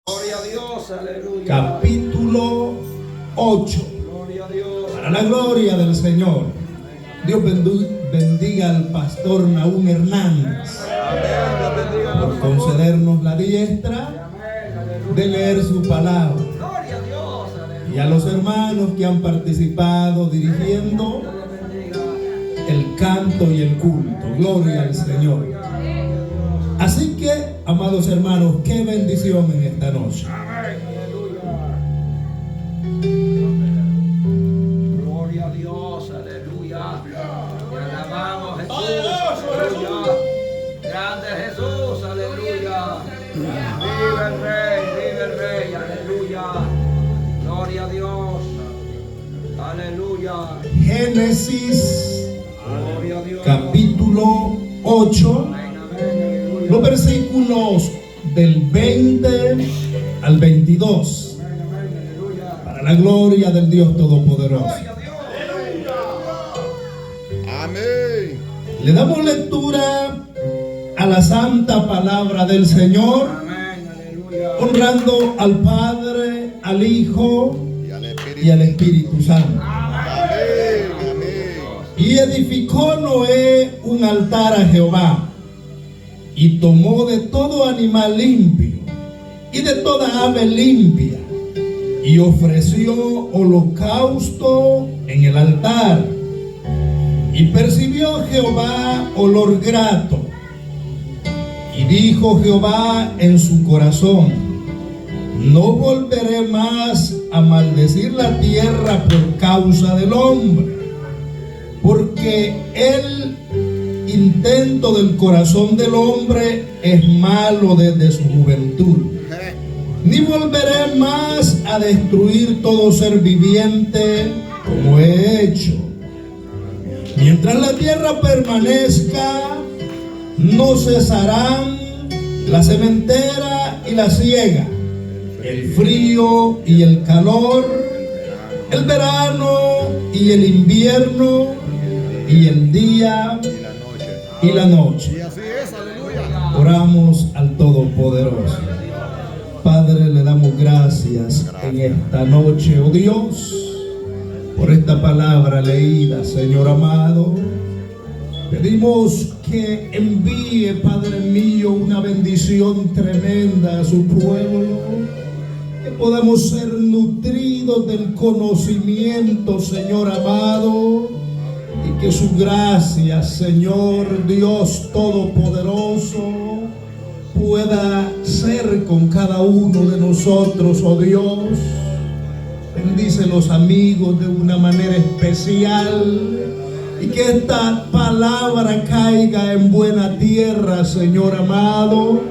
Gloria a Dios, aleluya. Capítulo 8. Gloria a Dios. Para la gloria del Señor. Dios bendiga al pastor Nahum Hernández por concedernos la diestra de leer su palabra. Gloria a Dios, aleluya. Y a los hermanos que han participado dirigiendo el canto y el culto. Gloria al Señor. Así que, amados hermanos, qué bendición en esta noche. Gloria a Dios, aleluya. Te alabamos, Jesús, aleluya. Grande Jesús, aleluya. Vive el Rey, aleluya. Gloria a Dios, aleluya. Génesis, Gloria a Dios. capítulo 8. Los versículos del 20 al 22. Para la gloria del Dios Todopoderoso. Amén. Le damos lectura a la santa palabra del Señor, Amén, aleluya. honrando al Padre, al Hijo y al Espíritu Santo. Amén. Amén. Y edificó Noé un altar a Jehová, y tomó de todo animal limpio y de toda ave limpia, y ofreció holocausto en el altar. Y percibió Jehová olor grato. Y dijo Jehová en su corazón: no volveré más a maldecir la tierra por causa del hombre, porque el intento del corazón del hombre es malo desde su juventud. Ni volveré más a destruir todo ser viviente como he hecho. Mientras la tierra permanezca, no cesarán la sementera y la siega, el frío y el calor, el verano y el invierno, y el día y la noche. Y así es, aleluya. Oramos al Todopoderoso. Padre, le damos gracias en esta noche, oh Dios, por esta palabra leída, Señor amado. Pedimos que envíe, Padre mío, una bendición tremenda a su pueblo, que podamos ser nutridos del conocimiento, Señor amado, y que su gracia, Señor Dios Todopoderoso, pueda ser con cada uno de nosotros, oh Dios. Bendice los amigos de una manera especial, y que esta palabra caiga en buena tierra, Señor amado,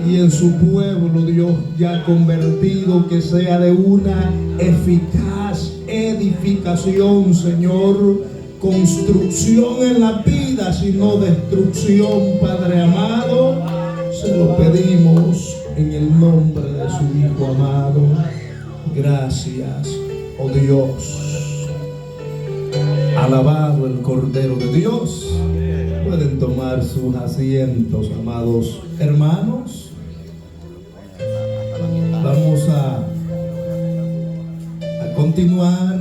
y en su pueblo, Dios ya convertido, que sea de una eficaz edificación, Señor, construcción en la vida, sino destrucción, Padre amado. Se lo pedimos en el nombre de su Hijo amado. Gracias, oh Dios. Alabado el Cordero de Dios. Pueden tomar sus asientos, amados hermanos. Vamos a continuar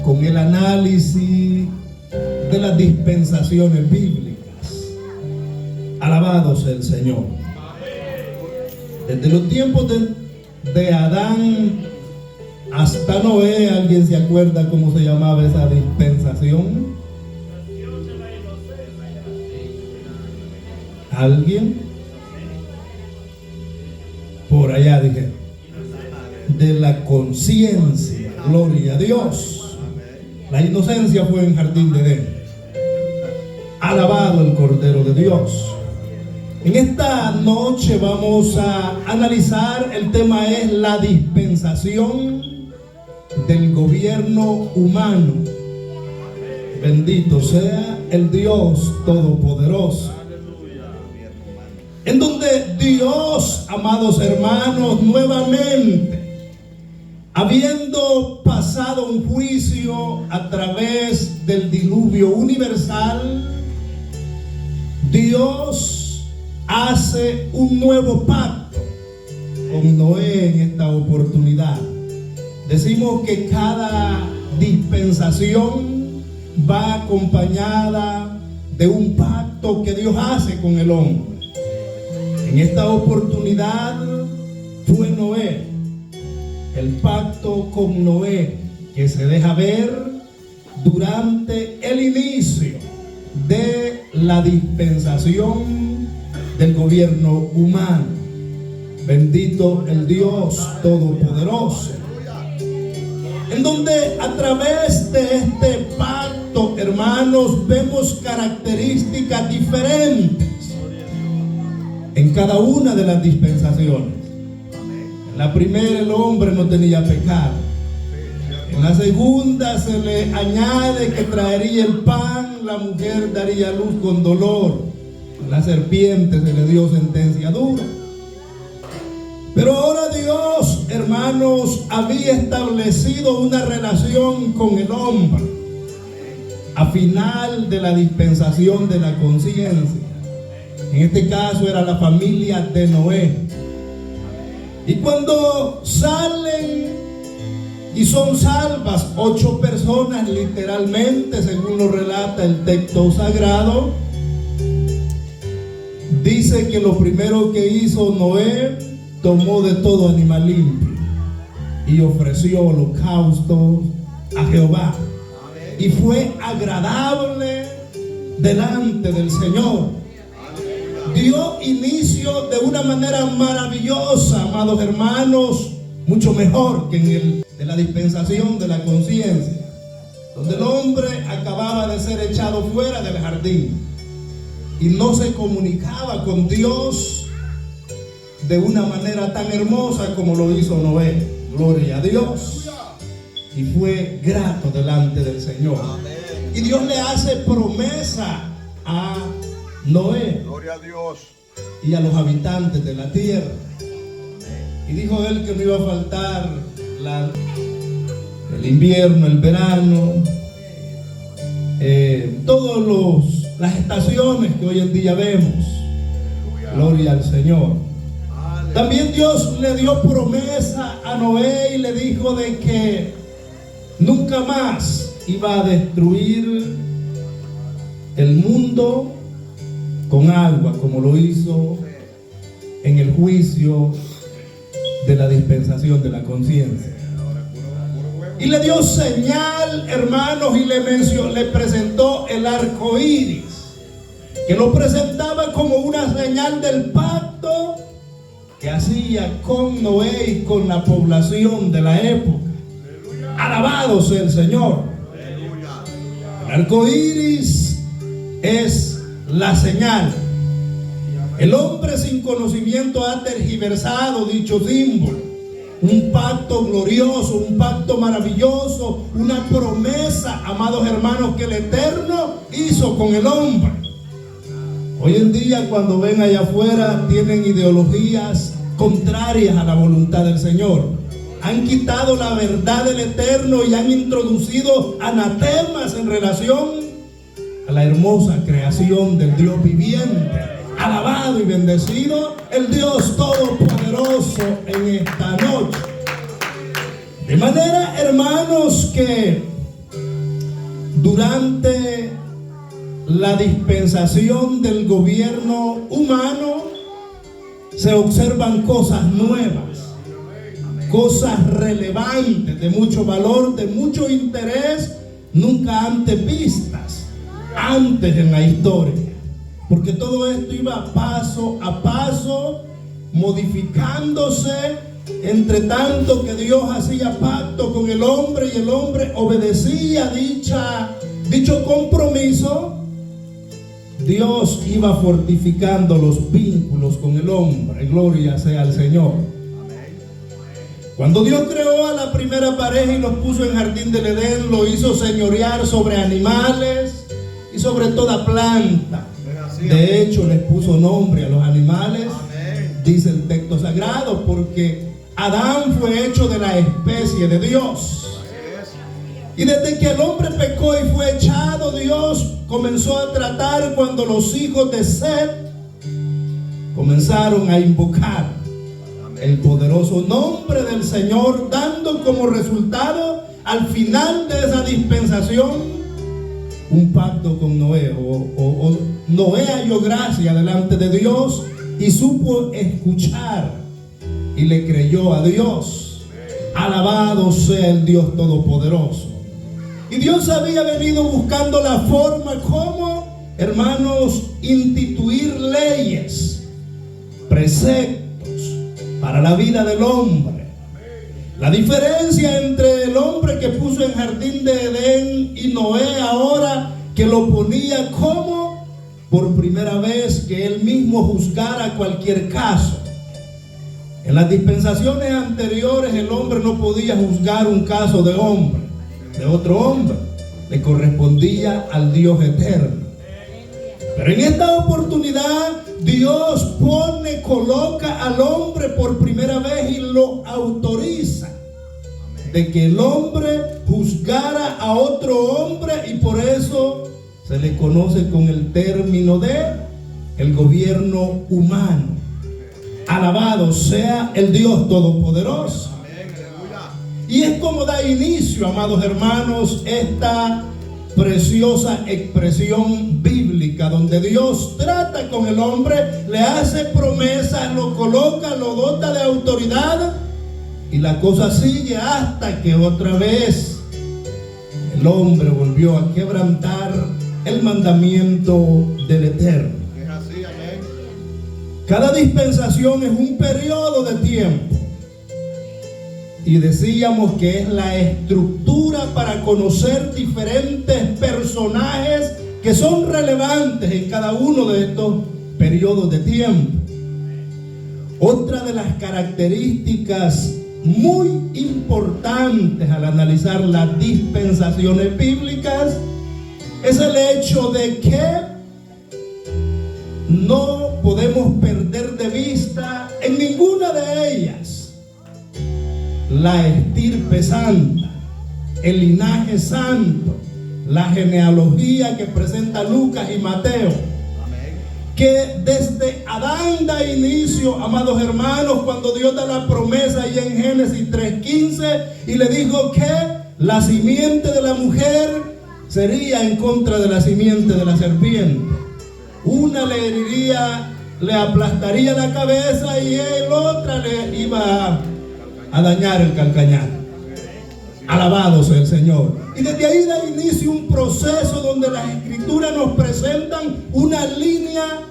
con el análisis de las dispensaciones bíblicas. Alabado sea el Señor. Desde los tiempos de Adán hasta Noé, ¿alguien se acuerda cómo se llamaba esa dispensación? ¿Alguien? Por allá dije, de la conciencia. Gloria a Dios. La inocencia fue en Jardín de Edén. Alabado el Cordero de Dios. En esta noche vamos a analizar, el tema es la dispensación del gobierno humano. Bendito sea el Dios Todopoderoso. En donde Dios, amados hermanos, nuevamente, habiendo pasado un juicio a través del diluvio universal, Dios hace un nuevo pacto con Noé en esta oportunidad. Decimos que cada dispensación va acompañada de un pacto que Dios hace con el hombre. En esta oportunidad fue Noé, el pacto con Noé, que se deja ver durante el inicio de la dispensación del gobierno humano. Bendito el Dios Todopoderoso, en donde a través de este pacto, hermanos, vemos características diferentes en cada una de las dispensaciones. En la primera el hombre no tenía pecado. En la segunda se le añade que traería el pan, la mujer daría luz con dolor. A la serpiente se le dio sentencia dura. Pero ahora Dios, hermanos, había establecido una relación con el hombre a final de la dispensación de la conciencia. En este caso era la familia de Noé. Y cuando salen y son salvas 8 personas, literalmente, según lo relata el texto sagrado, dice que lo primero que hizo Noé, tomó de todo animal limpio y ofreció holocausto a Jehová. Y fue agradable delante del Señor. Dio inicio de una manera maravillosa, amados hermanos, mucho mejor que en de la dispensación de la conciencia, donde el hombre acababa de ser echado fuera del jardín y no se comunicaba con Dios de una manera tan hermosa como lo hizo Noé. Gloria a Dios. Y fue grato delante del Señor. Y Dios le hace promesa a Noé, Gloria a Dios, y a los habitantes de la tierra. Y dijo él que no iba a faltar el invierno, el verano, todas las estaciones que hoy en día vemos. Gloria al Señor. También Dios le dio promesa a Noé y le dijo de que nunca más iba a destruir el mundo con agua, como lo hizo en el juicio de la dispensación de la conciencia. Y le dio señal, hermanos, y le presentó el arco iris, que lo presentaba como una señal del pacto que hacía con Noé y con la población de la época. Alabado sea el Señor. El arco iris es la señal. El hombre sin conocimiento ha tergiversado dicho símbolo. Un pacto glorioso, un pacto maravilloso, una promesa, amados hermanos, que el Eterno hizo con el hombre. Hoy en día, cuando ven allá afuera, tienen ideologías contrarias a la voluntad del Señor. Han quitado la verdad del Eterno y han introducido anatemas en relación a la hermosa creación del Dios viviente. Alabado y bendecido el Dios Todopoderoso en esta noche. De manera, hermanos, que durante la dispensación del gobierno humano se observan cosas nuevas, cosas relevantes, de mucho valor, de mucho interés, nunca antes vistas antes en la historia. Porque todo esto iba paso a paso, modificándose, entre tanto que Dios hacía pacto con el hombre y el hombre obedecía dicho compromiso. Dios iba fortificando los vínculos con el hombre. Gloria sea al Señor. Cuando Dios creó a la primera pareja y los puso en jardín del Edén, lo hizo señorear sobre animales y sobre toda planta. De hecho, les puso nombre a los animales, dice el texto sagrado, porque Adán fue hecho de la especie de Dios. Y desde que el hombre pecó y fue echado, Dios comenzó a tratar cuando los hijos de Set comenzaron a invocar. el poderoso nombre del Señor, dando como resultado al final de esa dispensación un pacto con Noé. Noé halló gracia delante de Dios y supo escuchar y le creyó a Dios. Alabado sea el Dios Todopoderoso. Y Dios había venido buscando la forma como, hermanos, instituir leyes, preceptos para la vida del hombre. La diferencia entre el hombre que puso en jardín de Edén y Noé ahora, que lo ponía como por primera vez que él mismo juzgara cualquier caso. En las dispensaciones anteriores el hombre no podía juzgar un caso de hombre, de otro hombre. Le correspondía al Dios eterno. Pero en esta oportunidad Dios coloca al hombre por primera vez y lo autoriza de que el hombre juzgara a otro hombre, y por eso se le conoce con el término de el gobierno humano. Alabado sea el Dios Todopoderoso. Y es como da inicio, amados hermanos, esta preciosa expresión bíblica donde Dios trata con el hombre, le hace promesas, lo coloca, lo dota de autoridad, y la cosa sigue hasta que otra vez el hombre volvió a quebrantar el mandamiento del Eterno. Es así, amén. Cada dispensación es un periodo de tiempo. Y decíamos que es la estructura para conocer diferentes personajes que son relevantes en cada uno de estos periodos de tiempo. Otra de las características muy importantes al analizar las dispensaciones bíblicas es el hecho de que no podemos perder de vista en ninguna de ellas la estirpe santa, el linaje santo, la genealogía que presenta Lucas y Mateo. Que desde Adán da inicio, amados hermanos, cuando Dios da la promesa ahí en Génesis 3:15, y le dijo que la simiente de la mujer sería en contra de la simiente de la serpiente. Una le heriría, le aplastaría la cabeza, y el otra le iba a dañar el calcañar. Alabado sea el Señor. Y desde ahí da inicio un proceso donde las escrituras nos presentan una línea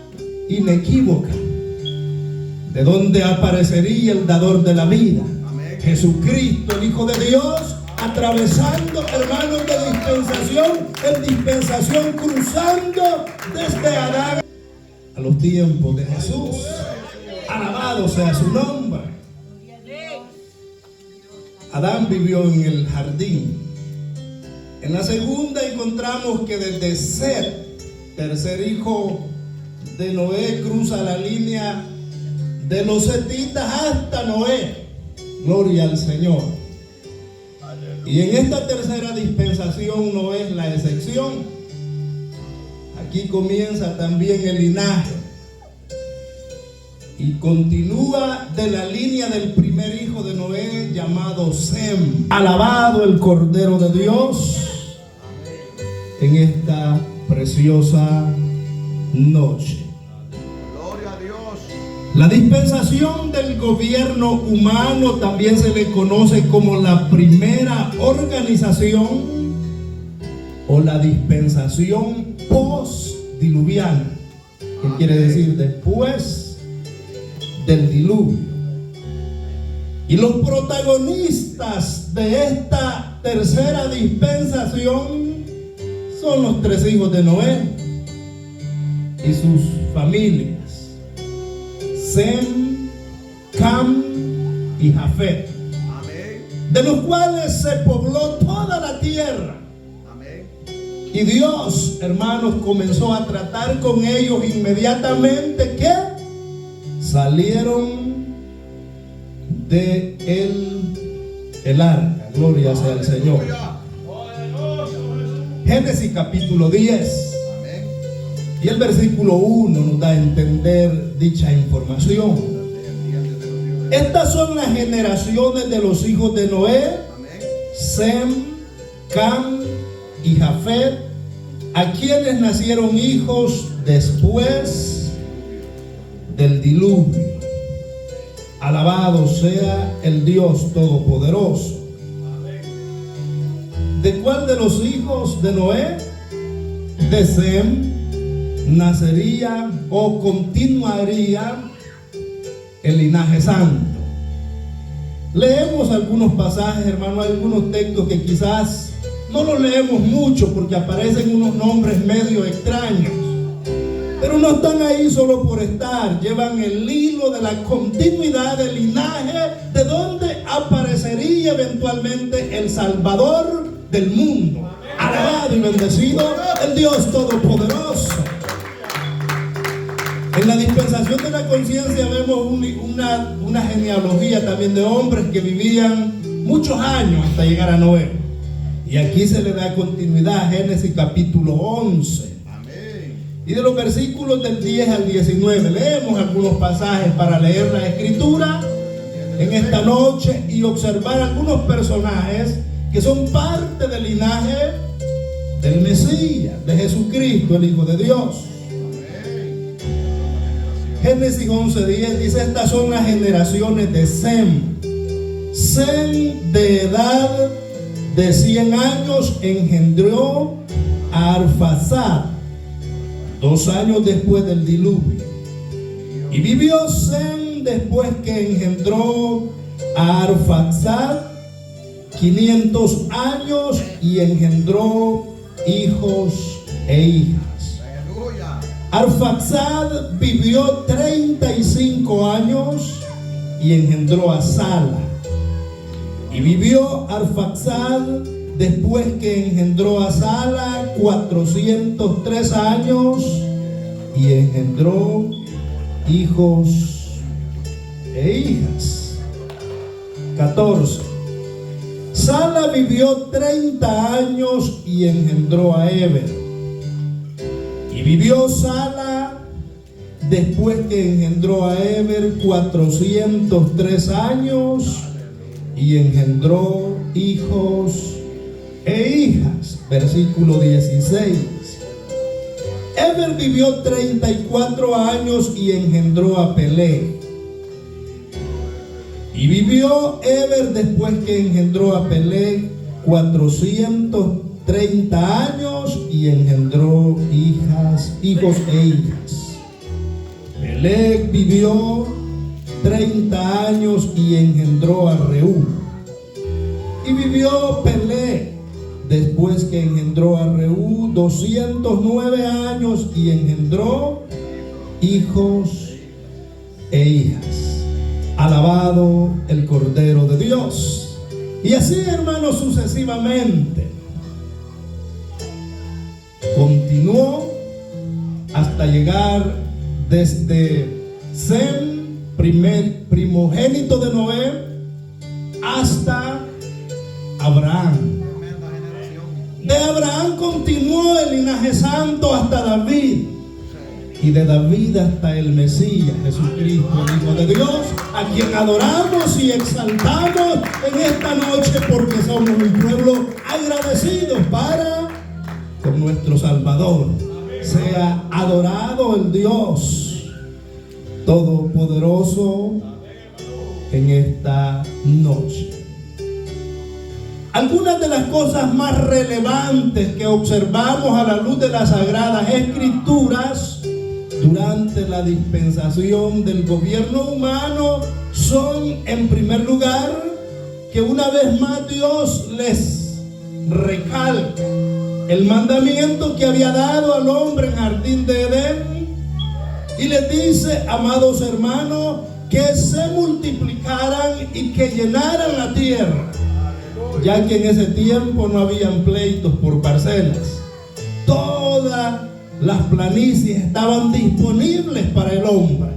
inequívoca de donde aparecería el dador de la vida, Jesucristo, el Hijo de Dios, atravesando, hermanos, de dispensación en dispensación, cruzando desde Adán a los tiempos de Jesús. Alabado sea su nombre. Adán vivió en el jardín. En la segunda encontramos que desde Set, tercer hijo de Noé, cruza la línea de los setitas hasta Noé. Gloria al Señor. Y en esta tercera dispensación no es la excepción. Aquí comienza también el linaje y continúa de la línea del primer hijo de Noé, llamado Sem. Alabado el Cordero de Dios en esta preciosa noche. Gloria a Dios. La dispensación del gobierno humano también se le conoce como la primera organización o la dispensación post-diluviana. ¿Qué quiere decir? Después del diluvio. Y los protagonistas de esta tercera dispensación son los tres hijos de Noé y sus familias: Sem, Cam y Jafet, de los cuales se pobló toda la tierra. Y Dios, hermanos, comenzó a tratar con ellos inmediatamente que salieron de el arca. Gloria sea al Señor. Génesis capítulo 10 y el versículo 1 nos da a entender dicha información. Estas son las generaciones de los hijos de Noé: Amén. Sem, Cam y Jafet, a quienes nacieron hijos después del diluvio. Alabado sea el Dios Todopoderoso. ¿De cuál de los hijos de Noé? De Sem nacería o continuaría el linaje santo. Leemos algunos pasajes, hermano, algunos textos que quizás no los leemos mucho porque aparecen unos nombres medio extraños, pero no están ahí solo por estar, llevan el hilo de la continuidad del linaje de donde aparecería eventualmente el Salvador del mundo. Alabado y bendecido el Dios Todopoderoso. En la dispensación de la conciencia vemos una genealogía también de hombres que vivían muchos años hasta llegar a Noé. Y aquí se le da continuidad a Génesis capítulo 11. Amén. Y de los versículos del 10 al 19 leemos algunos pasajes para leer la escritura en esta noche y observar algunos personajes que son parte del linaje del Mesías, de Jesucristo, el Hijo de Dios. Génesis 11:10 dice: estas son las generaciones de Sem. Sem, de edad de 100 años, engendró a Arfaxad 2 años después del diluvio. Y vivió Sem después que engendró a Arfaxad 500 años y engendró hijos e hijas. Aleluya. Arfaxad vivió 35 años y engendró a Sala. Y vivió Arfaxad después que engendró a Sala 403 años y engendró hijos e hijas. 14. Sala vivió 30 años y engendró a Eber. Y vivió Sala después que engendró a Eber 403 años y engendró hijos e hijas. Versículo 16. Eber vivió 34 años y engendró a Peleg. Y vivió Eber después que engendró a Peleg 430 años y engendró hijos e hijas. Peleg vivió 30 años y engendró a Reú. Y vivió Peleg después que engendró a Reú 209 años y engendró hijos e hijas. Alabado el Cordero de Dios. Y así, hermanos, sucesivamente continuó hasta llegar desde Sem, primogénito de Noé, hasta Abraham. Tremenda generación. De Abraham continuó el linaje santo hasta David. Y de David hasta el Mesías, Jesucristo, el Hijo de Dios, a quien adoramos y exaltamos en esta noche porque somos un pueblo agradecido para con nuestro Salvador. Sea adorado el Dios Todopoderoso en esta noche. Algunas de las cosas más relevantes que observamos a la luz de las Sagradas Escrituras durante la dispensación del gobierno humano son, en primer lugar, que una vez más Dios les recalca el mandamiento que había dado al hombre en el jardín de Edén y les dice: amados hermanos, que se multiplicaran y que llenaran la tierra, ya que en ese tiempo no habían pleitos por parcelas. Todas las planicies estaban disponibles para el hombre.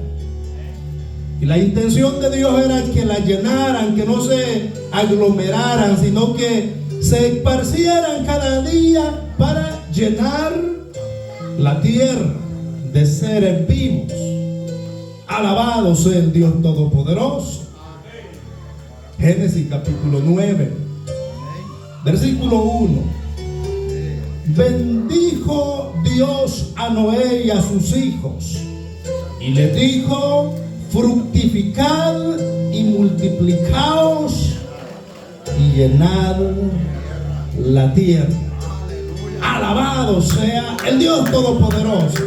Y la intención de Dios era que la llenaran, que no se aglomeraran, sino que se esparcieran cada día para llenar la tierra de seres vivos. Alabado sea el Dios Todopoderoso. Génesis capítulo 9, versículo 1. Bendijo Dios a Noé y a sus hijos, y les dijo: fructificad y multiplicaos y llenad la tierra. Alabado sea el Dios Todopoderoso.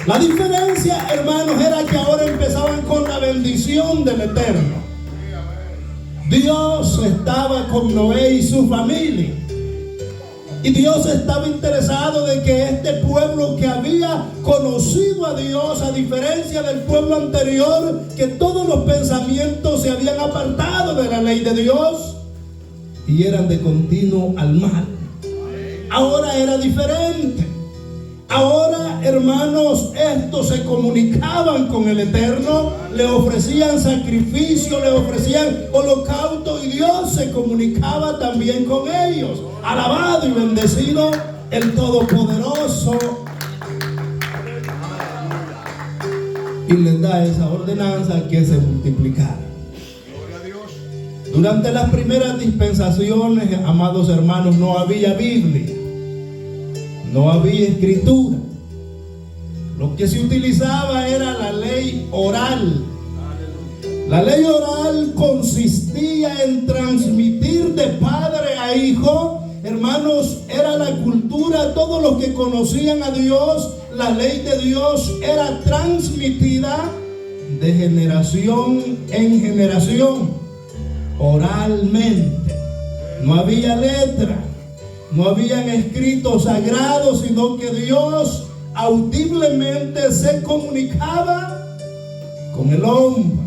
La diferencia, hermanos, era que ahora empezaban con la bendición del Eterno. Dios estaba con Noé y su familia. Y Dios estaba interesado de que este pueblo que había conocido a Dios, a diferencia del pueblo anterior, que todos los pensamientos se habían apartado de la ley de Dios y eran de continuo al mal. Ahora era diferente. Ahora, hermanos, estos se comunicaban con el Eterno, le ofrecían sacrificio, le ofrecían holocausto, y Dios se comunicaba también con ellos. Alabado y bendecido el Todopoderoso. Y les da esa ordenanza que se multiplicara. Durante las primeras dispensaciones, amados hermanos, no había Biblia. No había escritura. Lo que se utilizaba era la ley oral. La ley oral consistía en transmitir de padre a hijo. Hermanos, era la cultura. Todos los que conocían a Dios, la ley de Dios era transmitida de generación en generación, oralmente. No había letra. No habían escritos sagrados, sino que Dios audiblemente se comunicaba con el hombre.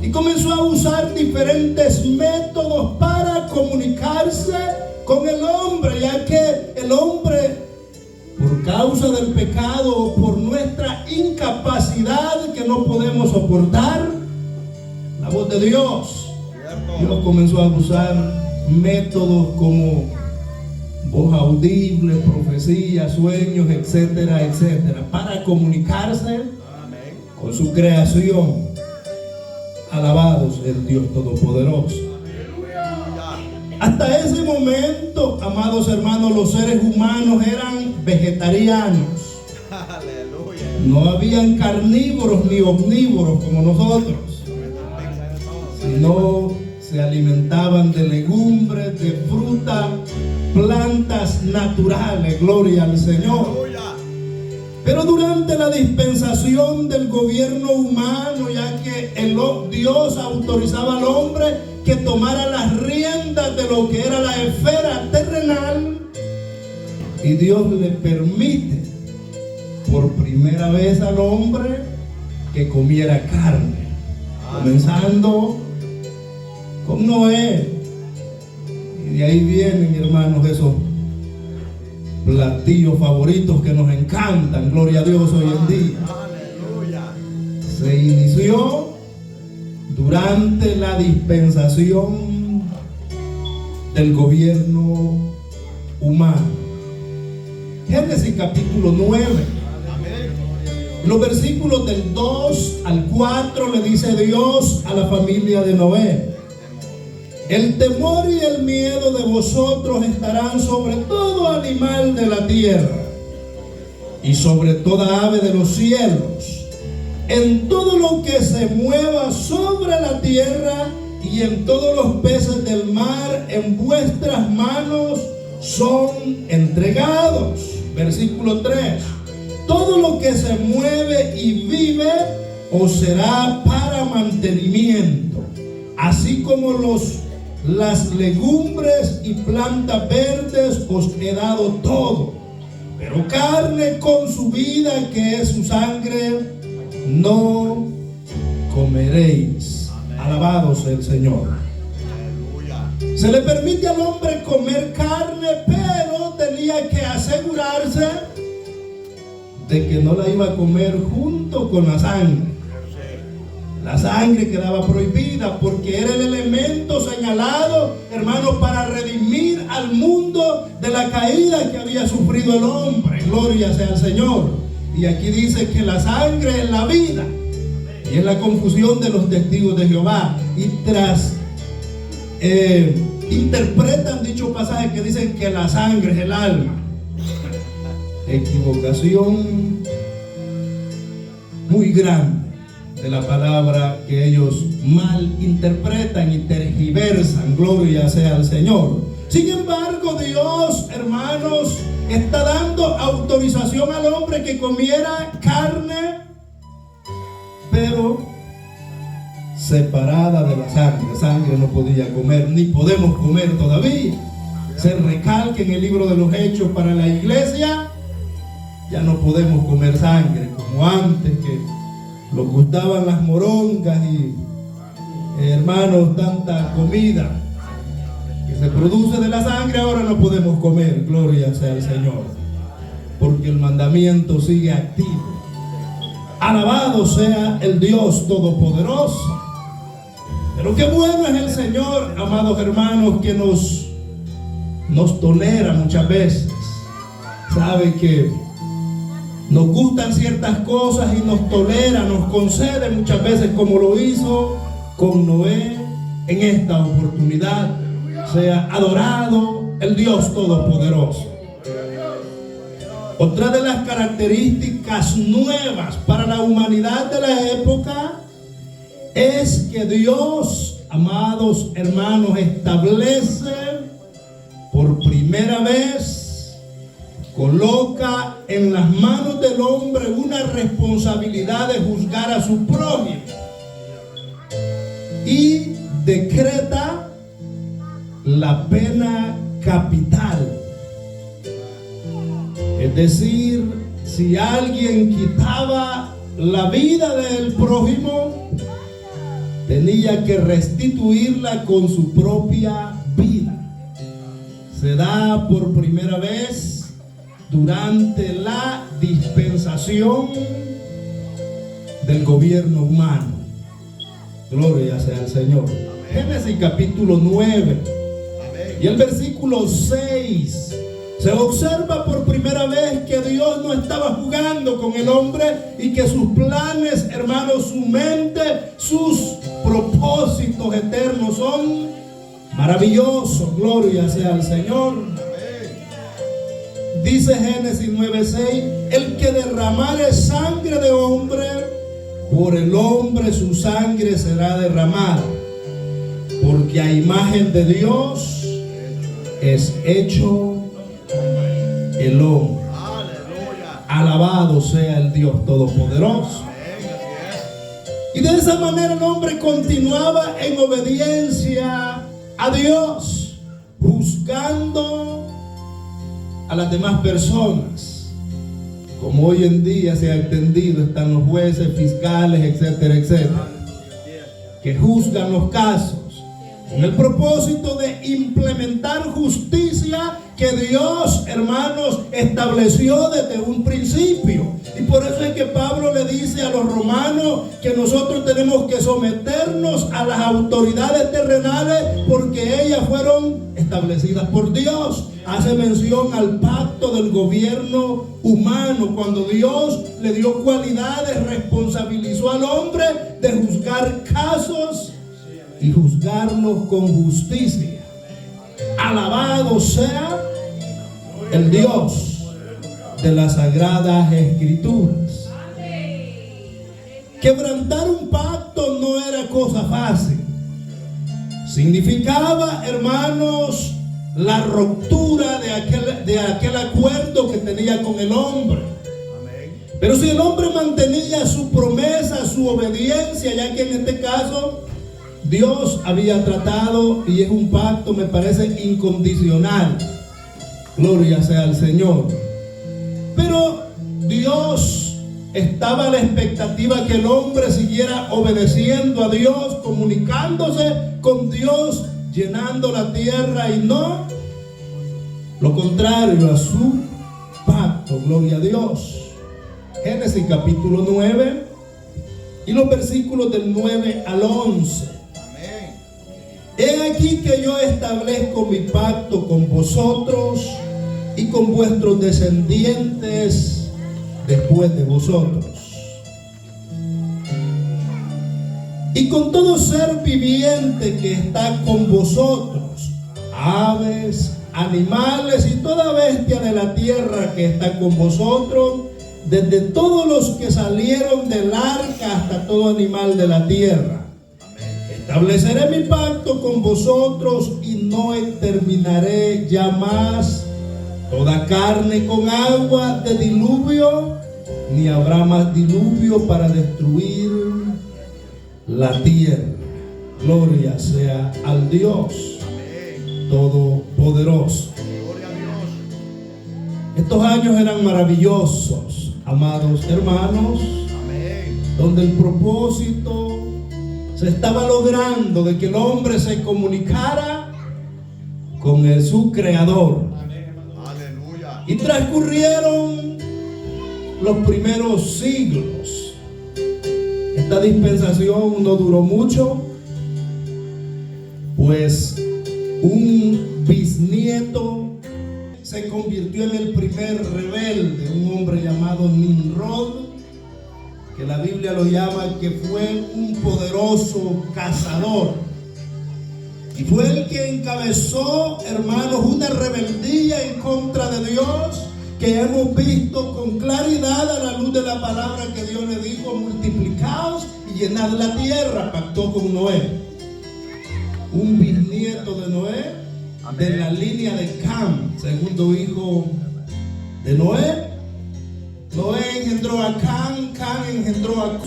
Y comenzó a usar diferentes métodos para comunicarse con el hombre, ya que el hombre, por causa del pecado, por nuestra incapacidad que no podemos soportar la voz de Dios, Dios comenzó a usar métodos como voz audible, profecía, sueños, etcétera, etcétera, para comunicarse con su creación. Alabados el Dios Todopoderoso. Hasta ese momento, amados hermanos, los seres humanos eran vegetarianos. No habían carnívoros ni omnívoros como nosotros, sino se alimentaban de legumbres, de fruta, plantas naturales. Gloria al Señor. Pero durante la dispensación del gobierno humano, ya que Dios autorizaba al hombre que tomara las riendas de lo que era la esfera terrenal, y Dios le permite por primera vez al hombre que comiera carne, comenzando con Noé. Y de ahí vienen, hermanos, esos platillos favoritos que nos encantan, gloria a Dios, hoy en día. Se inició durante la dispensación del gobierno humano. Génesis capítulo 9. Los versículos del 2 al 4 le dice Dios a la familia de Noé: el temor y el miedo de vosotros estarán sobre todo animal de la tierra y sobre toda ave de los cielos, en todo lo que se mueva sobre la tierra y en todos los peces del mar, en vuestras manos son entregados. Versículo 3: todo lo que se mueve y vive os será para mantenimiento, así como las legumbres y plantas verdes os he dado todo, pero carne con su vida, que es su sangre, no comeréis. Alabado sea el Señor. Se le permite al hombre comer carne, pero tenía que asegurarse de que no la iba a comer junto con la sangre. La sangre quedaba prohibida porque era el elemento señalado, hermanos, para redimir al mundo de la caída que había sufrido el hombre. Gloria sea al Señor. Y aquí dice que la sangre es la vida y es la confusión de los testigos de Jehová. Y tras interpretan dicho pasaje que dicen que la sangre es el alma. Equivocación muy grande de la palabra que ellos mal interpretan y tergiversan. Gloria sea al Señor. Sin embargo, Dios, hermanos, está dando autorización al hombre que comiera carne, pero separada de la sangre. Sangre no podía comer, ni podemos comer todavía. Se recalca en el libro de los Hechos para la iglesia: ya no podemos comer sangre como antes, que nos gustaban las morongas y hermanos, tanta comida que se produce de la sangre, ahora no podemos comer. Gloria sea al Señor, porque el mandamiento sigue activo. Alabado sea el Dios Todopoderoso. Pero qué bueno es el Señor, amados hermanos, que nos tolera muchas veces. Sabe que nos gustan ciertas cosas y nos tolera, nos concede muchas veces, como lo hizo con Noé en esta oportunidad. Sea adorado el Dios Todopoderoso. Otra de las características nuevas para la humanidad de la época es que Dios, amados hermanos, establece por primera vez, coloca en las manos del hombre una responsabilidad de juzgar a su prójimo y decreta la pena capital. Es decir, si alguien quitaba la vida del prójimo, tenía que restituirla con su propia vida. Se da por primera vez durante la dispensación del gobierno humano. Gloria sea al Señor. Génesis capítulo 9 y el versículo 6. Se observa por primera vez que Dios no estaba jugando con el hombre y que sus planes, hermanos, su mente, sus propósitos eternos son maravillosos. Gloria sea al Señor. Dice Génesis 9:6: el que derramare sangre de hombre, por el hombre su sangre será derramada, porque a imagen de Dios es hecho el hombre. Alabado sea el Dios Todopoderoso. Y de esa manera el hombre continuaba en obediencia a Dios, juzgando a las demás personas, como hoy en día se ha entendido. Están los jueces, fiscales, etcétera, etcétera, que juzgan los casos con el propósito de implementar justicia que Dios, hermanos, estableció desde un principio. Y por eso es que Pablo le dice a los romanos que nosotros tenemos que someternos a las autoridades terrenales, porque ellas fueron establecidas por Dios. Hace mención al pacto del gobierno humano, cuando Dios le dio cualidades, responsabilizó al hombre de juzgar casos y juzgarlos con justicia. Alabado sea el Dios de las Sagradas Escrituras. Quebrantar un pacto no era cosa fácil. Significaba, hermanos, la ruptura de aquel acuerdo que tenía con el hombre. Pero si el hombre mantenía su promesa, su obediencia, ya que en este caso Dios había tratado, y es un pacto, me parece, incondicional. Gloria sea al Señor. Pero Dios estaba a la expectativa que el hombre siguiera obedeciendo a Dios, comunicándose con Dios, llenando la tierra, y no lo contrario a su pacto. Gloria a Dios. Génesis capítulo 9 y los versículos del 9 al 11. He aquí que yo establezco mi pacto con vosotros y con vuestros descendientes después de vosotros. Y y con todo ser viviente que está con vosotros, aves, animales y toda bestia de la tierra que está con vosotros, desde todos los que salieron del arca hasta todo animal de la tierra. Estableceré mi pacto con vosotros y no exterminaré ya más toda carne con agua de diluvio, ni habrá más diluvio para destruir la tierra. Gloria sea al Dios Todopoderoso. Gloria a Dios. Estos años eran maravillosos, amados hermanos, Amén. donde el propósito se estaba logrando de que el hombre se comunicara con su creador. Aleluya. Y transcurrieron los primeros siglos. Esta dispensación no duró mucho, pues un bisnieto se convirtió en el primer rebelde, un hombre llamado Nimrod, que la Biblia lo llama que fue un poderoso cazador. Y fue el que encabezó, hermanos, una rebeldía en contra de Dios, que hemos visto con claridad a la luz de la palabra que Dios le dijo: multiplicaos y llenad la tierra. Pactó con Noé, un bisnieto de Noé, de la línea de Cam, segundo hijo de Noé. Noé engendró a Cam, Cam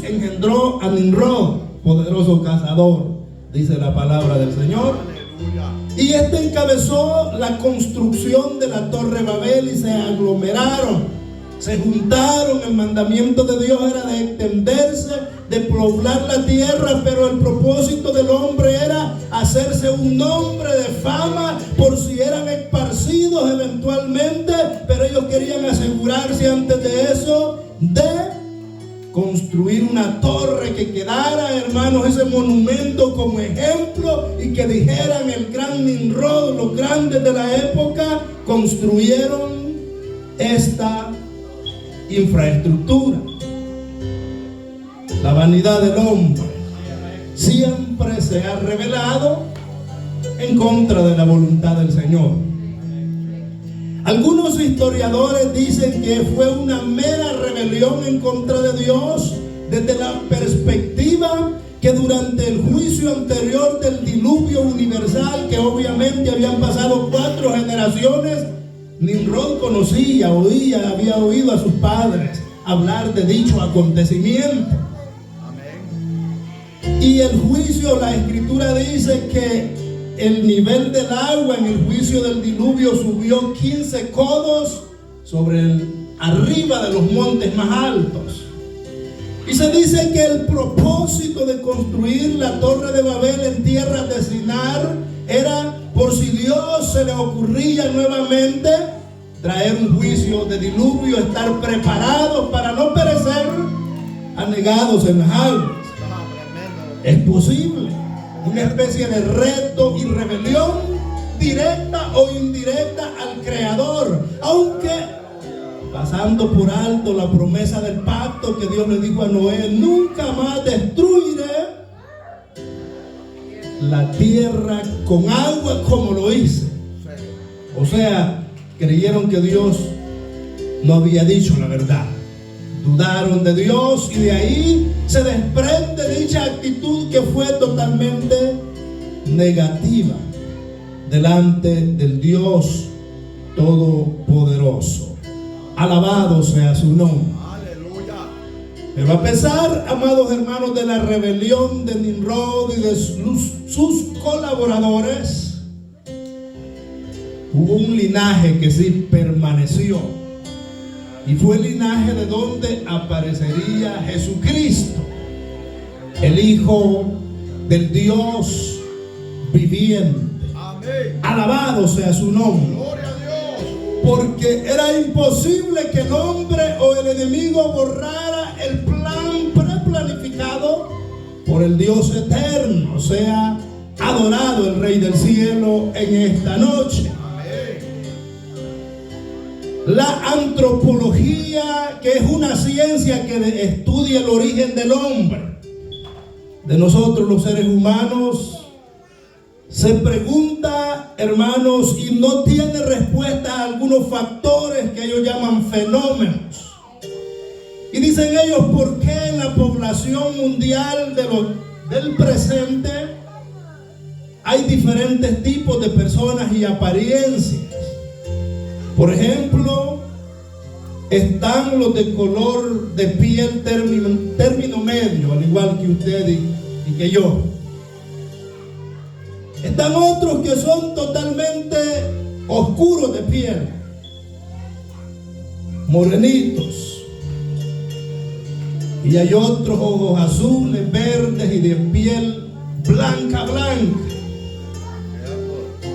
engendró a Nimrod, poderoso cazador, dice la palabra del Señor. Aleluya. Y este encabezó la construcción de la Torre Babel y se aglomeraron, se juntaron. El mandamiento de Dios era de extenderse, de poblar la tierra, pero el propósito del hombre era hacerse un nombre de fama por si eran esparcidos eventualmente, pero ellos querían asegurarse antes de eso de construir una torre que quedara, hermanos, ese monumento como ejemplo, y que dijeran: el gran Nimrod, los grandes de la época construyeron esta infraestructura. La vanidad del hombre siempre se ha rebelado en contra de la voluntad del Señor. Algunos historiadores dicen que fue una mera rebelión en contra de Dios, desde la perspectiva que durante el juicio anterior del diluvio universal, que obviamente habían pasado 4 generaciones, Nimrod conocía, oía, había oído a sus padres hablar de dicho acontecimiento. Amén. Y el juicio, la escritura dice que el nivel del agua en el juicio del diluvio subió 15 codos arriba de los montes más altos. Y se dice que el propósito de construir la Torre de Babel en tierras de Sinar era por si Dios se le ocurría nuevamente traer un juicio de diluvio, estar preparados para no perecer anegados en las aguas. Es posible una especie de reto y rebelión directa o indirecta al Creador, aunque pasando por alto la promesa del pacto que Dios le dijo a Noé: nunca más destruiré la tierra con agua como lo hice. O sea, creyeron que Dios no había dicho la verdad, dudaron de Dios, y de ahí se desprende dicha actitud que fue totalmente negativa delante del Dios Todopoderoso. Alabado sea su nombre. Aleluya. Pero a pesar, amados hermanos, de la rebelión de Nimrod y de sus colaboradores, hubo un linaje que sí permaneció, y fue el linaje de donde aparecería Jesucristo, el Hijo del Dios viviente. Amén. Alabado sea su nombre. Gloria a Dios. Porque era imposible que el hombre o el enemigo borrara el plan preplanificado por el Dios eterno. Sea adorado el Rey del Cielo en esta noche. La antropología, que es una ciencia que estudia el origen del hombre, de nosotros los seres humanos se pregunta, hermanos, y no tiene respuesta a algunos factores que ellos llaman fenómenos. Y dicen ellos, ¿por qué en la población mundial del presente hay diferentes tipos de personas y apariencias? Por ejemplo, están los de color de piel término medio, al igual que usted y que yo. Están otros que son totalmente oscuros de piel, morenitos. Y hay otros ojos azules, verdes y de piel blanca.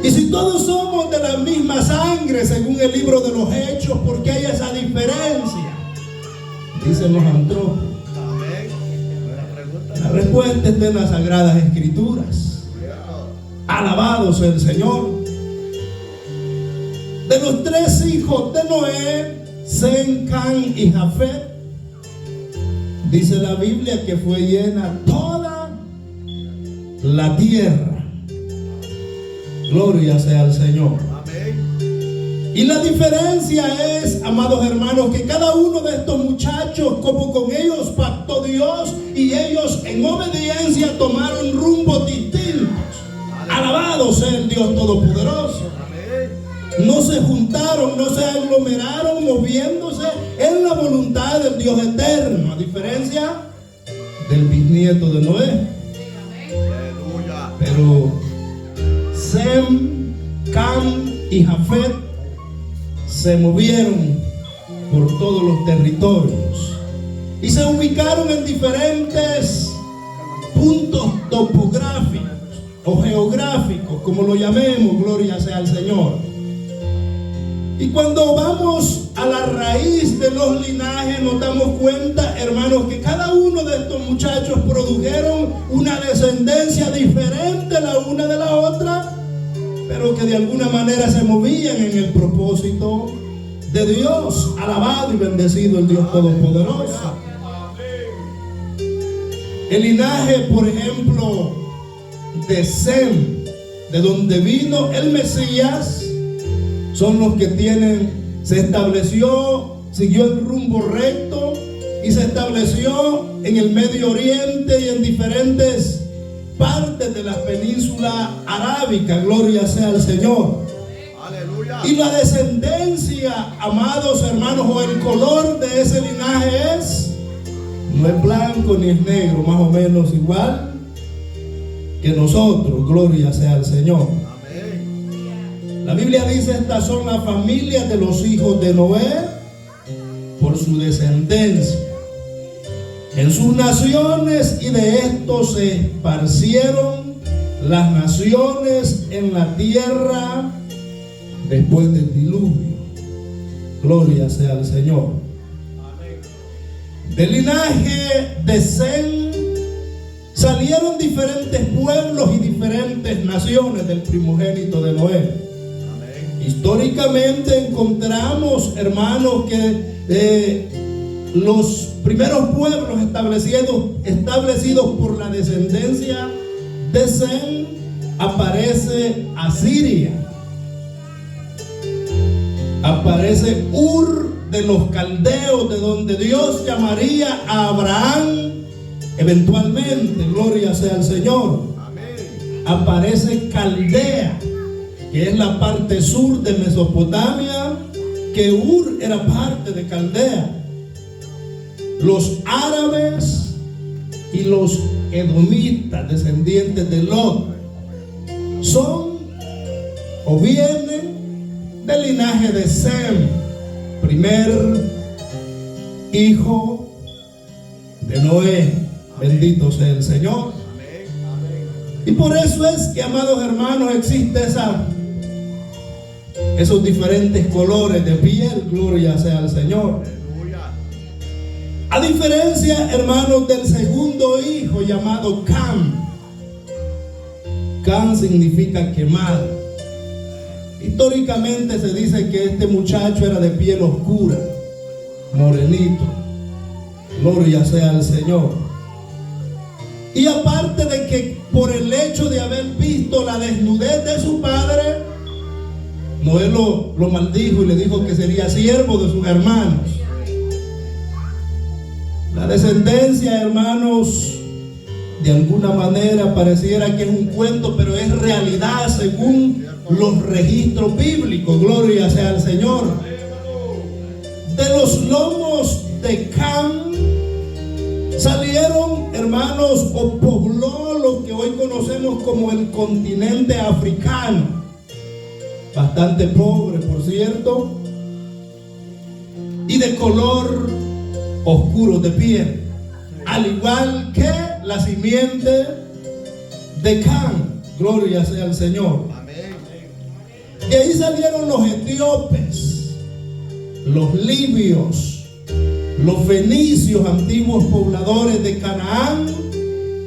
Y si todos somos de la misma sangre, según el libro de los Hechos, ¿por qué hay esa diferencia? Dicen los antropólogos. La respuesta está en las Sagradas Escrituras. Alabado sea el Señor. De los 3 hijos de Noé, Sem, Cam y Jafet, dice la Biblia que fue llena toda la tierra. Gloria sea al Señor. Amén. Y la diferencia es, amados hermanos, que cada uno de estos muchachos, como con ellos pactó Dios, y ellos en obediencia tomaron rumbos distintos. Alabado sea el Dios Todopoderoso. Amén. No se juntaron, no se aglomeraron, moviéndose en la voluntad del Dios eterno, a diferencia del bisnieto de Noé. Aleluya. Pero Sem, Cam y Jafet se movieron por todos los territorios y se ubicaron en diferentes puntos topográficos o geográficos, como lo llamemos, gloria sea al Señor. Y cuando vamos a la raíz de los linajes, nos damos cuenta, hermanos, que cada uno de estos muchachos produjeron una descendencia diferente la una de la otra, pero que de alguna manera se movían en el propósito de Dios. Alabado y bendecido el Dios Todopoderoso. El linaje, por ejemplo, de Sem, de donde vino el Mesías, son los que se estableció, siguió el rumbo recto y se estableció en el Medio Oriente y en diferentes partes de la península arábica. Gloria sea al Señor. Aleluya. Y la descendencia, amados hermanos, o el color de ese linaje no es blanco ni es negro, más o menos igual que nosotros. Gloria sea al Señor. La Biblia dice, estas son las familias de los hijos de Noé por su descendencia en sus naciones, y de estos se esparcieron las naciones en la tierra después del diluvio. Gloria sea al Señor. Del linaje de Sem salieron diferentes pueblos y diferentes naciones del primogénito de Noé. Históricamente encontramos, hermanos, que los primeros pueblos establecidos por la descendencia de Sem, aparece Asiria, aparece Ur de los caldeos, de donde Dios llamaría a Abraham eventualmente. Gloria sea al Señor. Amén. Aparece Caldea, que es la parte sur de Mesopotamia, que Ur era parte de Caldea. Los árabes y los edomitas, descendientes de Lot, son o vienen del linaje de Sem, primer hijo de Noé. Bendito sea el Señor. Y por eso es que, amados hermanos, existe esos diferentes colores de piel. Gloria sea al Señor. A diferencia, hermanos, del segundo hijo llamado Cam. Cam significa quemado. Históricamente se dice que este muchacho era de piel oscura, morenito. Gloria sea al Señor. Y aparte de que por el hecho de haber visto la desnudez de su padre, Noé lo maldijo y le dijo que sería siervo de sus hermanos. La descendencia, hermanos, de alguna manera pareciera que es un cuento, pero es realidad según los registros bíblicos. Gloria sea al Señor. De los lomos de Cam salieron, hermanos, o pobló lo que hoy conocemos como el continente africano. Bastante pobre, por cierto, y de color oscuro de piel, al igual que la simiente de Cam. Gloria sea al Señor. De ahí salieron los etíopes, los libios, los fenicios, antiguos pobladores de Canaán,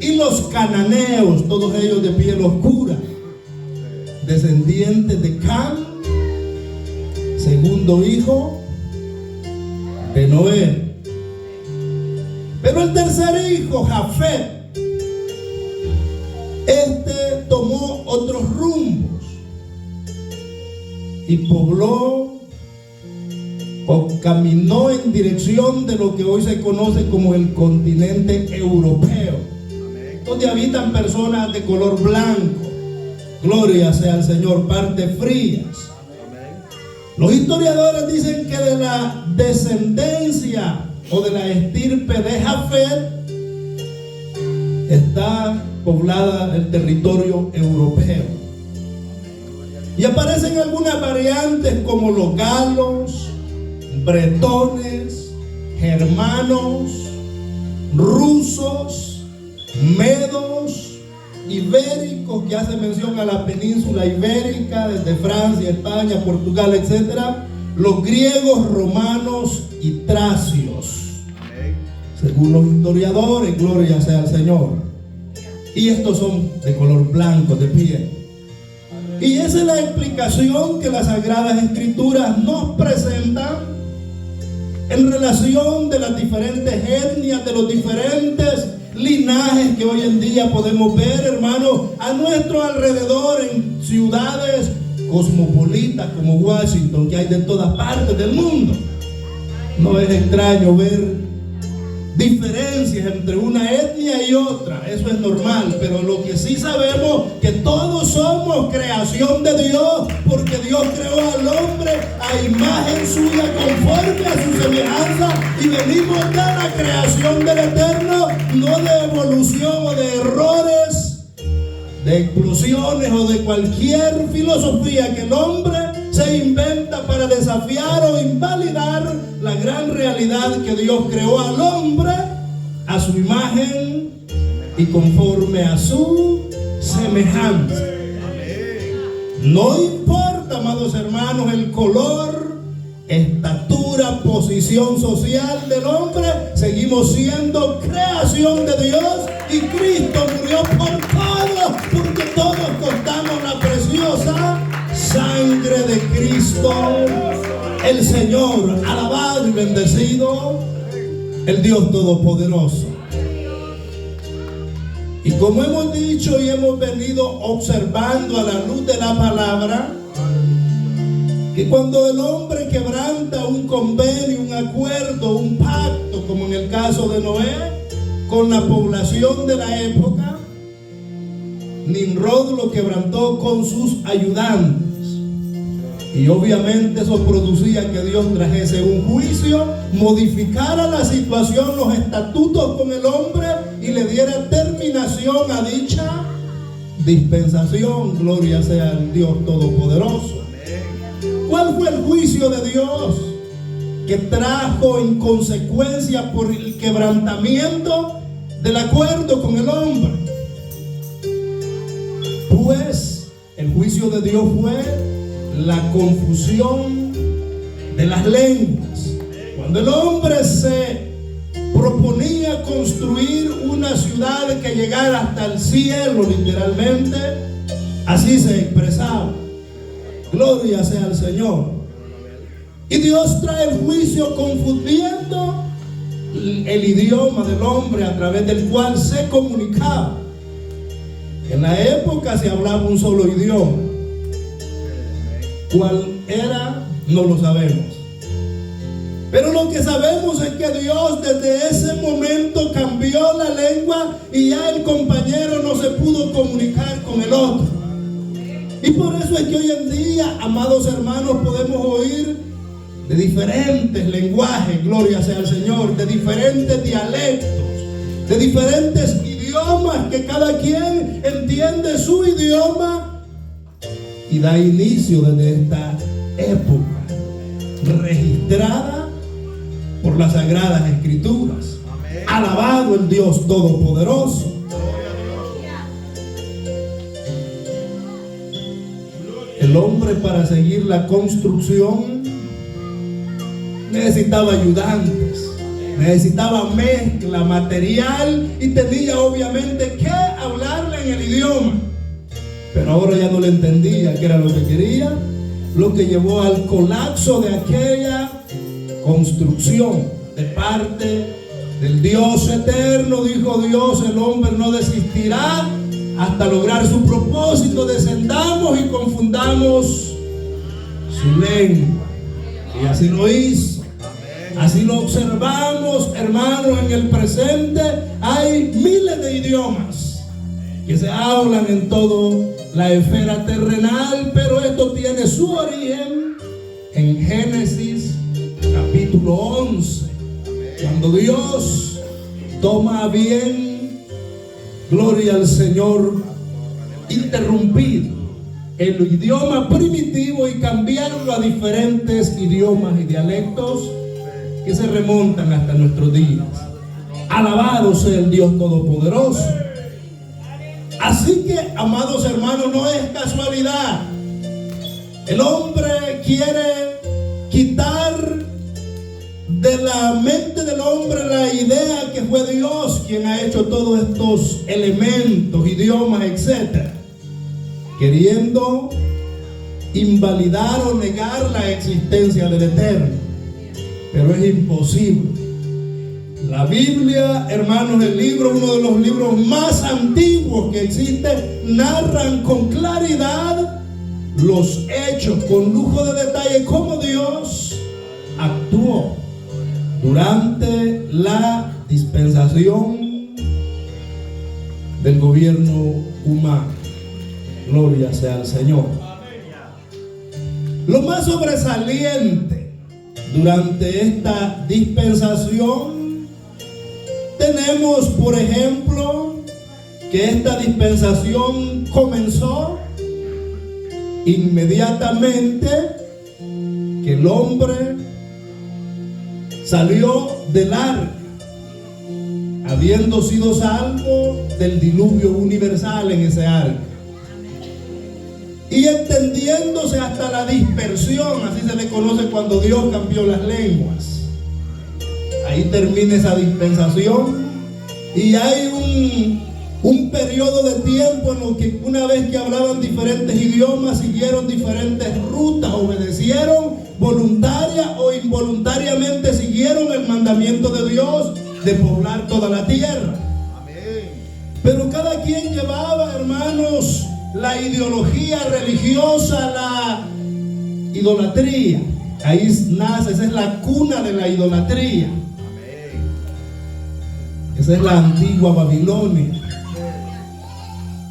y los cananeos, todos ellos de piel oscura, descendientes de Cam, segundo hijo de Noé. Pero el tercer hijo, Jafet, tomó otros rumbos y pobló o caminó en dirección de lo que hoy se conoce como el continente europeo, donde habitan personas de color blanco. Gloria sea al Señor, partes frías. Los historiadores dicen que de la descendencia o de la estirpe de Jafet está poblada el territorio europeo. Y aparecen algunas variantes como los galos, bretones, germanos, rusos, medos, ibéricos, que hace mención a la península ibérica, desde Francia, España, Portugal, etc. Los griegos, romanos y tracios, según los historiadores. Gloria sea al Señor. Y estos son de color blanco de piel. Y esa es la explicación que las Sagradas Escrituras nos presentan en relación de las diferentes etnias, de los diferentes linajes que hoy en día podemos ver, hermanos, a nuestro alrededor en ciudades cosmopolitas como Washington, que hay de todas partes del mundo. No es extraño ver diferencias entre una etnia y otra, eso es normal, pero lo que sí sabemos que todos somos creación de Dios, porque Dios creó al hombre a imagen suya, conforme a su semejanza, y venimos de la creación del Eterno, no de evolución o de errores, de explosiones o de cualquier filosofía que el hombre se inventa para desafiar o invalidar la gran realidad que Dios creó al hombre a su imagen y conforme a su semejanza. No importa, amados hermanos, el color, estatura, posición social del hombre, seguimos siendo creación de Dios, y Cristo murió por todos, porque todos costamos la preciosa sangre de Cristo, el Señor, alabado y bendecido el Dios Todopoderoso. Y como hemos dicho y hemos venido observando a la luz de la palabra, que cuando el hombre quebranta un convenio, un acuerdo, un pacto, como en el caso de Noé, con la población de la época, Nimrod lo quebrantó con sus ayudantes. Y obviamente eso producía que Dios trajese un juicio, modificara la situación, los estatutos con el hombre, y le diera terminación a dicha dispensación. Gloria sea al Dios Todopoderoso. ¿Cuál fue el juicio de Dios que trajo en consecuencia por el quebrantamiento del acuerdo con el hombre? Pues el juicio de Dios fue la confusión de las lenguas. Cuando el hombre se proponía construir una ciudad que llegara hasta el cielo, literalmente, así se expresaba. Gloria sea al Señor. Y Dios trae el juicio confundiendo el idioma del hombre a través del cual se comunicaba. En la época se hablaba un solo idioma. ¿Cuál era? No lo sabemos. Pero lo que sabemos es que Dios desde ese momento cambió la lengua y ya el compañero no se pudo comunicar con el otro. Y por eso es que hoy en día, amados hermanos, podemos oír de diferentes lenguajes, gloria sea al Señor, de diferentes dialectos, de diferentes idiomas, que cada quien entiende su idioma y da inicio desde esta época registrada por las Sagradas Escrituras. Amén. Alabado el Dios Todopoderoso. El hombre, para seguir la construcción, necesitaba ayudantes, necesitaba mezcla material y tenía obviamente que hablarle en el idioma. Pero ahora ya no le entendía qué era lo que quería, lo que llevó al colapso de aquella construcción de parte del Dios eterno. Dijo Dios: el hombre no desistirá hasta lograr su propósito. Descendamos y confundamos su lengua. Y así lo hizo. Así lo observamos, hermanos, en el presente. Hay miles de idiomas que se hablan en toda la esfera terrenal, pero esto tiene su origen en Génesis capítulo 11, cuando Dios toma a bien, gloria al Señor, interrumpir el idioma primitivo y cambiarlo a diferentes idiomas y dialectos que se remontan hasta nuestros días. Alabado sea el Dios Todopoderoso. Así que, amados hermanos, no es casualidad. El hombre quiere quitar de la mente del hombre la idea que fue Dios quien ha hecho todos estos elementos, idiomas, etc., queriendo invalidar o negar la existencia del Eterno. Pero es imposible. La Biblia, hermanos, el libro, uno de los libros más antiguos que existe, narran con claridad los hechos, con lujo de detalle, cómo Dios actuó durante la dispensación del gobierno humano. Gloria sea al Señor. Lo más sobresaliente durante esta dispensación, tenemos, por ejemplo, que esta dispensación comenzó inmediatamente que el hombre salió del arca, habiendo sido salvo del diluvio universal en ese arca, y extendiéndose hasta la dispersión, así se le conoce cuando Dios cambió las lenguas. Ahí termina esa dispensación y hay un periodo de tiempo en el que, una vez que hablaban diferentes idiomas, siguieron diferentes rutas, obedecieron voluntaria o involuntariamente, siguieron el mandamiento de Dios de poblar toda la tierra. Amén. Pero cada quien llevaba, hermanos, la ideología religiosa, la idolatría. Ahí nace, esa es la cuna de la idolatría. Esa es la antigua Babilonia.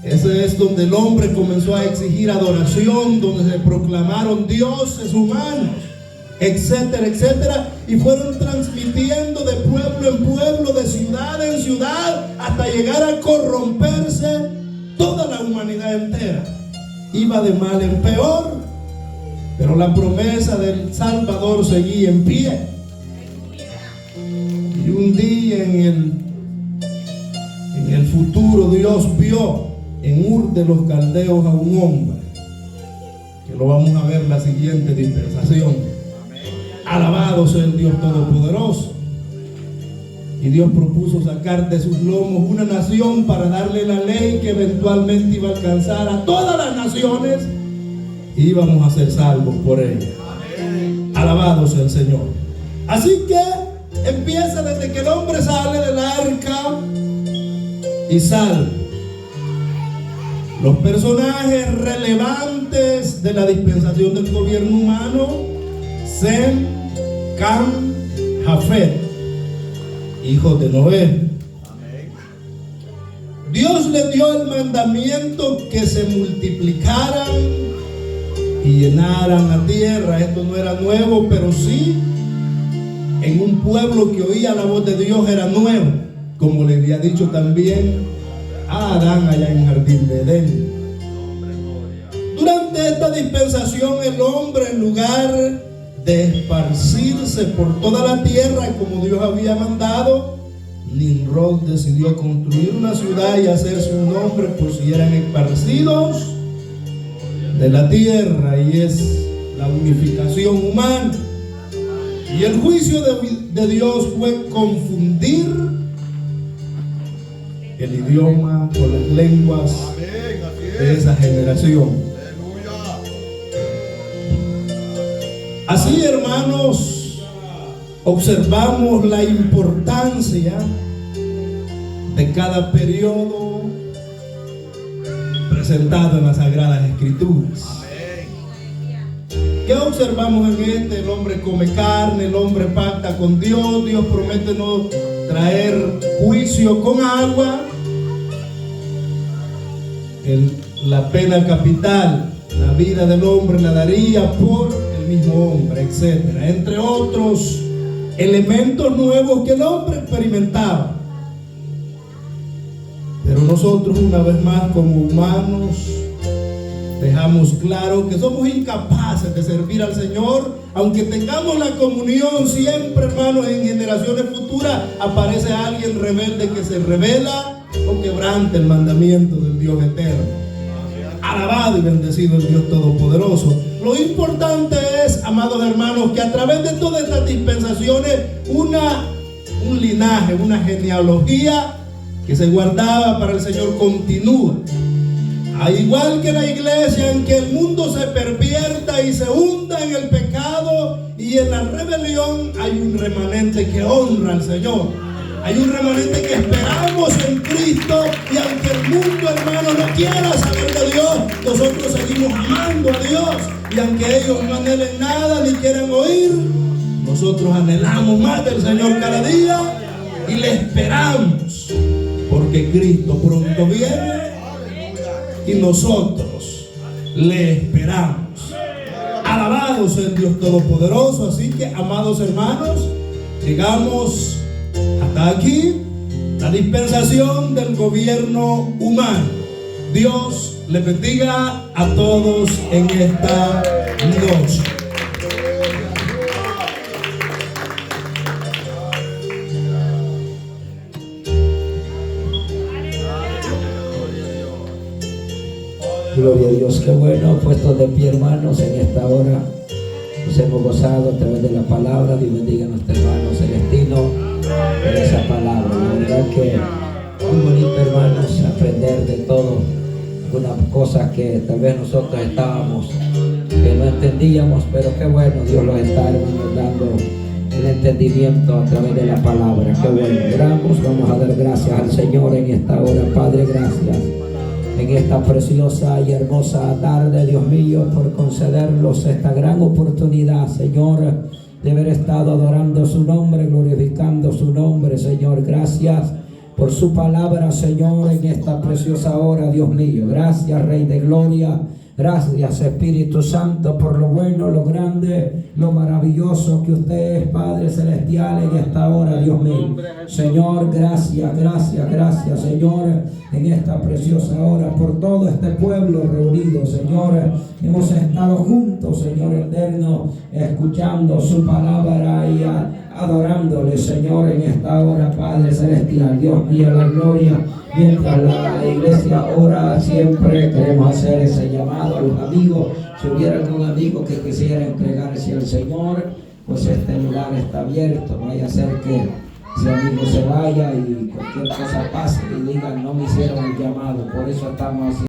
Ese es donde el hombre comenzó a exigir adoración, donde se proclamaron dioses humanos, etcétera, etcétera, y fueron transmitiendo de pueblo en pueblo, de ciudad en ciudad, hasta llegar a corromperse toda la humanidad entera. Iba de mal en peor, pero la promesa del Salvador seguía en pie. Y un día en el futuro, Dios vio en Ur de los Caldeos a un hombre, que lo vamos a ver en la siguiente dispensación. Alabado sea el Dios Todopoderoso. Y Dios propuso sacar de sus lomos una nación para darle la ley que eventualmente iba a alcanzar a todas las naciones y íbamos a ser salvos por ella. Alabado sea el Señor. Así que empieza desde que el hombre sale del arca y sale. Los personajes relevantes de la dispensación del gobierno humano: Sem, Cam, Jafet, hijos de Noé. Dios les dio el mandamiento que se multiplicaran y llenaran la tierra. Esto no era nuevo, pero sí, en un pueblo que oía la voz de Dios era nuevo, como le había dicho también a Adán allá en el jardín de Edén. Durante esta dispensación, el hombre, en lugar de esparcirse por toda la tierra como Dios había mandado, Nimrod decidió construir una ciudad y hacerse un nombre por si eran esparcidos de la tierra, y es la unificación humana. Y el juicio de Dios fue confundir el idioma o las lenguas de esa generación. Así, hermanos, observamos la importancia de cada periodo presentado en las Sagradas Escrituras. ¿Qué observamos en este? El hombre come carne, el hombre pacta con Dios, Dios promete no traer juicio con agua, la pena capital, la vida del hombre la daría por el mismo hombre, etc. Entre otros elementos nuevos que el hombre experimentaba. Pero nosotros, una vez más, como humanos, dejamos claro que somos incapaces de servir al Señor, aunque tengamos la comunión. Siempre, hermanos, en generaciones futuras aparece alguien rebelde que se rebela o quebranta el mandamiento del Dios eterno. Alabado y bendecido el Dios Todopoderoso. Lo importante es, amados hermanos, que a través de todas estas dispensaciones, un linaje, una genealogía que se guardaba para el Señor continúa. Al igual que la iglesia, en que el mundo se pervierta y se hunda en el pecado y en la rebelión, hay un remanente que honra al Señor. Hay un remanente que esperamos en Cristo, y aunque el mundo, hermano, no quiera saber de Dios, nosotros seguimos amando a Dios. Y aunque ellos no anhelen nada ni quieran oír, nosotros anhelamos más del Señor cada día y le esperamos, porque Cristo pronto viene y nosotros le esperamos. Alabado sea el Dios Todopoderoso. Así que, amados hermanos, llegamos hasta aquí la dispensación del gobierno humano. Dios les bendiga a todos en esta noche. Gloria a Dios, qué bueno, puestos de pie, hermanos, en esta hora nos hemos gozado a través de la palabra. Dios bendiga a nuestro hermano Celestino por esa palabra. La verdad que muy bonito, hermanos, aprender de todo, algunas cosas que tal vez nosotros estábamos, que no entendíamos, pero qué bueno, Dios los está, hermanos, dando el entendimiento a través de la palabra. Qué bueno, oramos, vamos a dar gracias al Señor en esta hora. Padre, gracias en esta preciosa y hermosa tarde, Dios mío, por concedernos esta gran oportunidad, Señor, de haber estado adorando su nombre, glorificando su nombre, Señor. Gracias por su palabra, Señor, en esta preciosa hora, Dios mío. Gracias, Rey de Gloria. Gracias, Espíritu Santo, por lo bueno, lo grande, lo maravilloso que usted es, Padre Celestial, en esta hora, Dios mío. Señor, gracias, gracias, gracias, Señor, en esta preciosa hora, por todo este pueblo reunido, Señor. Hemos estado juntos, Señor eterno, escuchando su palabra y adorándole, Señor, en esta hora, Padre Celestial. Dios mío, la gloria. Mientras la iglesia ora, siempre queremos hacer ese llamado a los amigos. Si hubiera algún amigo que quisiera entregarse al Señor, pues este lugar está abierto. Vaya a ser que ese amigo se vaya y cualquier cosa pase y digan: no me hicieron el llamado. Por eso estamos haciendo